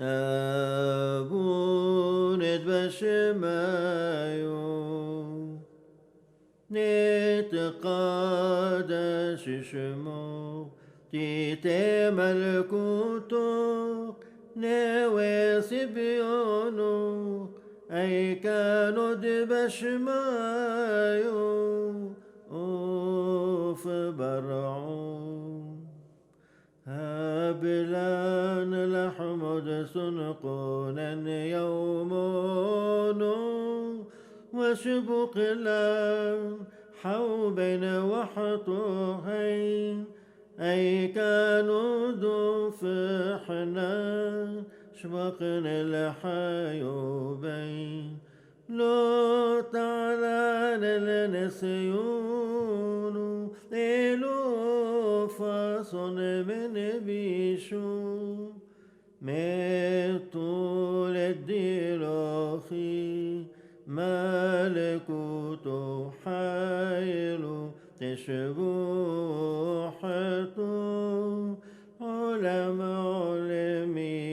أبونت بشمايو نتقادش شمو تيتي ملكوتك نواسي بيونو أي كانوا بشمايو أوف برعون هابلان لحمد سنقونا يومون وشبق لان حو بين وحطوهين أي كانوا دفحنا شبقن الحيوبين لو تعلان النسيون إلو فاصن من بيشو مطول الديلوخي ملكوت حيل تشبوحته علم علمي